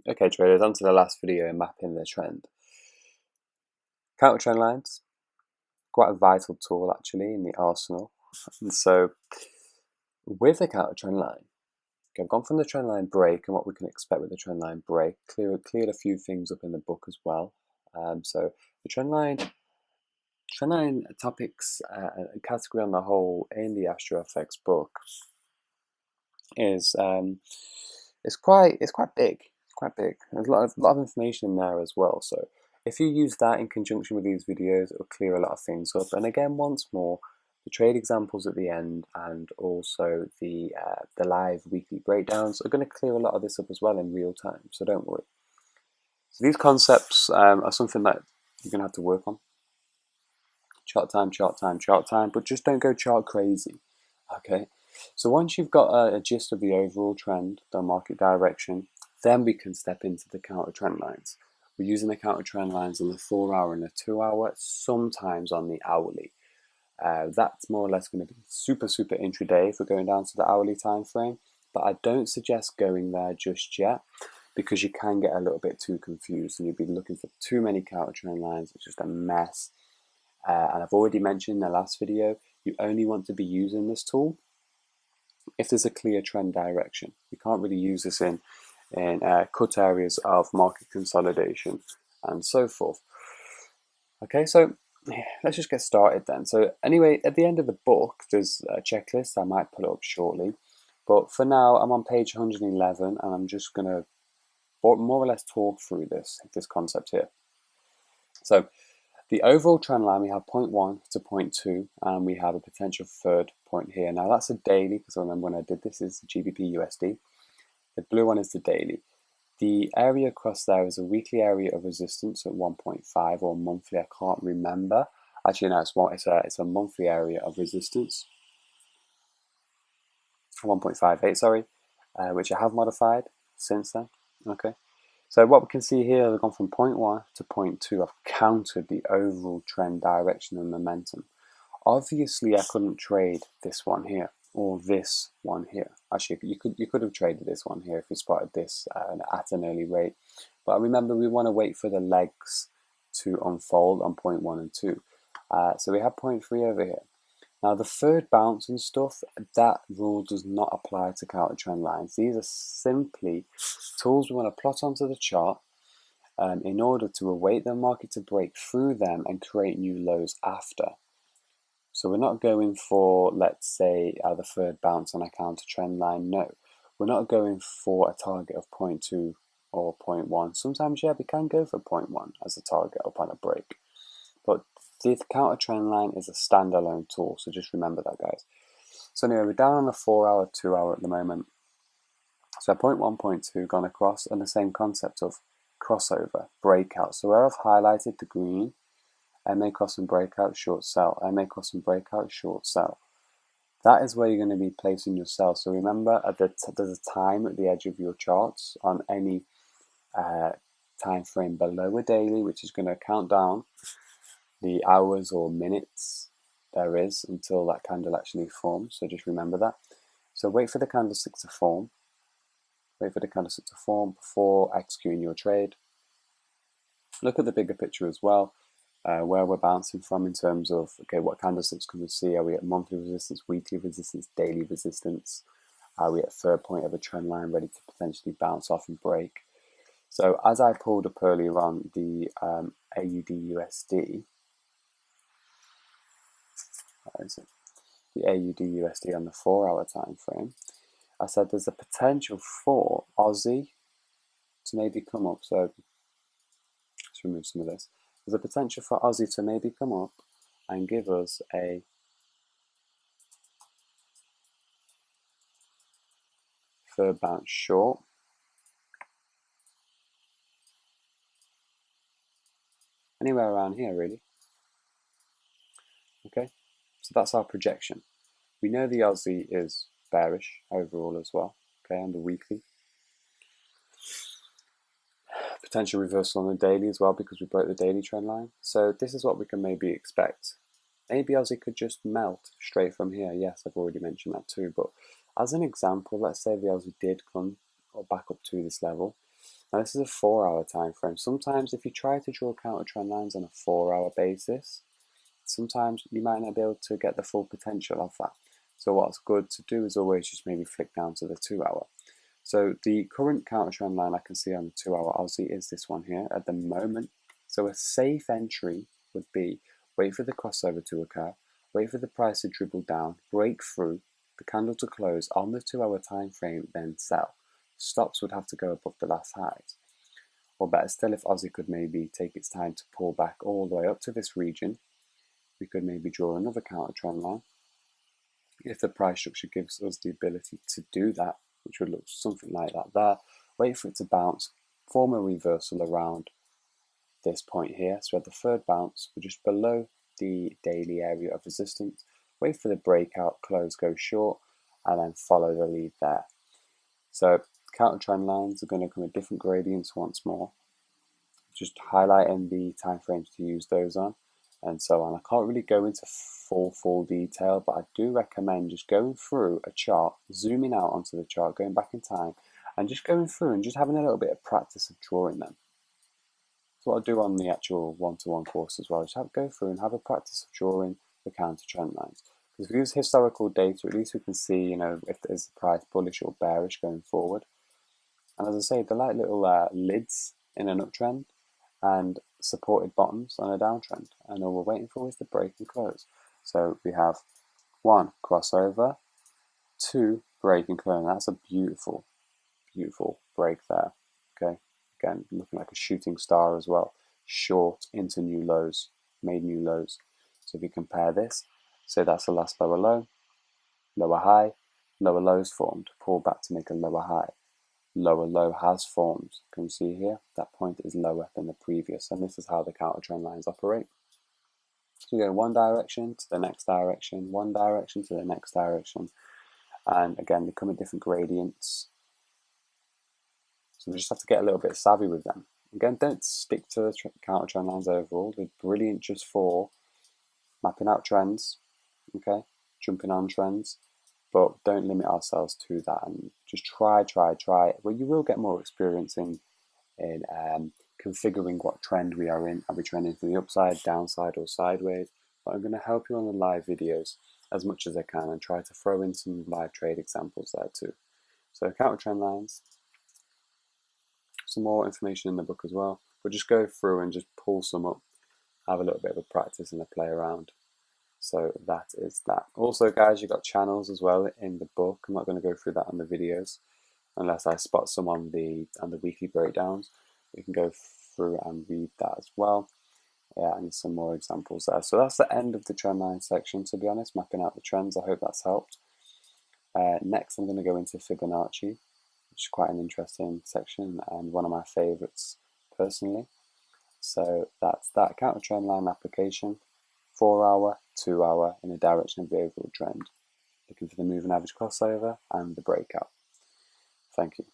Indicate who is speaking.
Speaker 1: Okay, traders, on to the last video, mapping the trend. Counter trend lines, quite a vital tool actually in the arsenal. And so with the counter trend line, I've gone from the trend line break and what we can expect with the trend line break, cleared a few things up in the book as well. So the trend line topics category on the whole in the Astro FX book is it's quite big. It's quite big. There's a lot of information in there as well. So if you use that in conjunction with these videos, it'll clear a lot of things up. And again, once more, the trade examples at the end and also the live weekly breakdowns are going to clear a lot of this up as well in real time. So don't worry. So these concepts are something that you're going to have to work on. Chart time, chart time, chart time, but just don't go chart crazy. Okay. So once you've got a gist of the overall trend, the market direction, then we can step into the counter trend lines. We're using the counter trend lines on the 4 hour and the 2 hour, sometimes on the hourly. That's more or less going to be super intraday if we're going down to the hourly time frame, but I don't suggest going there just yet because you can get a little bit too confused and you'll be looking for too many counter trend lines. It's just a mess. And I've already mentioned in the last video, you only want to be using this tool if there's a clear trend direction. You can't really use this in cut areas of market consolidation and so forth. Okay, so let's just get started then. So anyway, at the end of the book, there's a checklist. I might put it up shortly. But for now, I'm on page 111, and I'm just going to more or less talk through this concept here. So the overall trend line, we have point 1 to point 2, and we have a potential third point here. Now that's a daily, because I remember when I did this is GBP USD. The blue one is the daily. The area across there is a weekly area of resistance at 1.5 or monthly, I can't remember. Actually, no, it's a monthly area of resistance. 1.58, sorry, which I have modified since then. Okay. So what we can see here, we've gone from point 1 to point 2. I've countered the overall trend direction and momentum. Obviously, I couldn't trade this one here or this one here. Actually, you could have traded this one here if you spotted this at an early rate. But remember, we want to wait for the legs to unfold on point 1 and 2. So we have point 3 over here. Now the third bounce and stuff, that rule does not apply to counter trend lines. These are simply tools we want to plot onto the chart in order to await the market to break through them and create new lows after. So we're not going for, let's say, the third bounce on a counter trend line. No, we're not going for a target of 0.2 or 0.1. Sometimes, yeah, we can go for 0.1 as a target upon a break. But the counter trend line is a standalone tool, so just remember that, guys. So anyway, we're down on the 4 hour, 2 hour at the moment. So 0.1, 0.2 gone across, and the same concept of crossover, breakout. So where I've highlighted the green, MA cross and breakout, short sell, MA cross and breakout, short sell. That is where you're going to be placing your sell. So remember, there's a time at the edge of your charts on any time frame below a daily, which is going to count down the hours or minutes there is until that candle actually forms. So just remember that. So wait for the candlestick to form. Wait for the candlestick to form before executing your trade. Look at the bigger picture as well, where we're bouncing from in terms of, okay, what candlesticks can we see? Are we at monthly resistance, weekly resistance, daily resistance? Are we at third point of a trend line ready to potentially bounce off and break? So as I pulled up earlier on, the AUD USD, the AUD USD on the 4 hour time frame, I said there's a potential for Aussie to maybe come up. So let's remove some of this. There's a potential for Aussie to maybe come up and give us a third bounce short. Anywhere around here, really. Okay, so that's our projection. We know the Aussie is bearish overall as well, okay, on the weekly. Potential reversal on the daily as well because we broke the daily trend line. So this is what we can maybe expect. Maybe Aussie could just melt straight from here. Yes, I've already mentioned that too. But as an example, let's say the Aussie did come or back up to this level. Now this is a 4-hour time frame. Sometimes if you try to draw counter trend lines on a 4-hour basis, sometimes you might not be able to get the full potential of that. So what's good to do is always just maybe flick down to the 2-hour. So the current counter trend line I can see on the 2-hour Aussie is this one here at the moment. So a safe entry would be wait for the crossover to occur, wait for the price to dribble down, break through, the candle to close on the 2-hour time frame, then sell. Stops would have to go above the last highs. Or better still, if Aussie could maybe take its time to pull back all the way up to this region, we could maybe draw another counter trend line. If the price structure gives us the ability to do that, which would look something like that there, wait for it to bounce, form a reversal around this point here. So at the third bounce, we're just below the daily area of resistance, wait for the breakout, close, go short, and then follow the lead there. So counter trend lines are going to come with different gradients once more, just highlighting the time frames to use those on and so on. I can't really go into full detail, but I do recommend just going through a chart, zooming out onto the chart, going back in time, and just going through and just having a little bit of practice of drawing them. That's what I do on the actual one-to-one course as well. Just go through and have a practice of drawing the counter trend lines. Because if we use historical data, at least we can see, you know, if there's the price bullish or bearish going forward. And as I say, they're like little lids in an uptrend and supported bottoms on a downtrend, and all we're waiting for is the break and close. So we have 1 crossover, 2 break and close. That's a beautiful break there. Okay, again looking like a shooting star as well. Short into new lows, made new lows. So if you compare this, so that's the last lower low, lower high, lower lows formed, pull back to make a lower high. Lower low has formed. Can you see here? That point is lower than the previous, and this is how the counter trend lines operate. So you go one direction to the next direction, one direction to the next direction, and again they come in different gradients. So we just have to get a little bit savvy with them. Again, don't stick to the counter trend lines overall. They're brilliant just for mapping out trends, okay, jumping on trends. But don't limit ourselves to that, and just try. Well, you will get more experience in configuring what trend we are in. Are we trending to the upside, downside, or sideways? But I'm going to help you on the live videos as much as I can and try to throw in some live trade examples there too. So counter trend lines, some more information in the book as well. But just go through and just pull some up, have a little bit of a practice and a play around. So that is that. Also, guys, you've got channels as well in the book. I'm not going to go through that on the videos unless I spot some on the weekly breakdowns. We can go through and read that as well. Yeah, and some more examples there. So that's the end of the trend line section, to be honest, mapping out the trends. I hope that's helped. Next, I'm going to go into Fibonacci, which is quite an interesting section and one of my favorites personally. So that's that counter trend line application. 4-hour, 2-hour in the direction of the overall trend. Looking for the moving average crossover and the breakout. Thank you.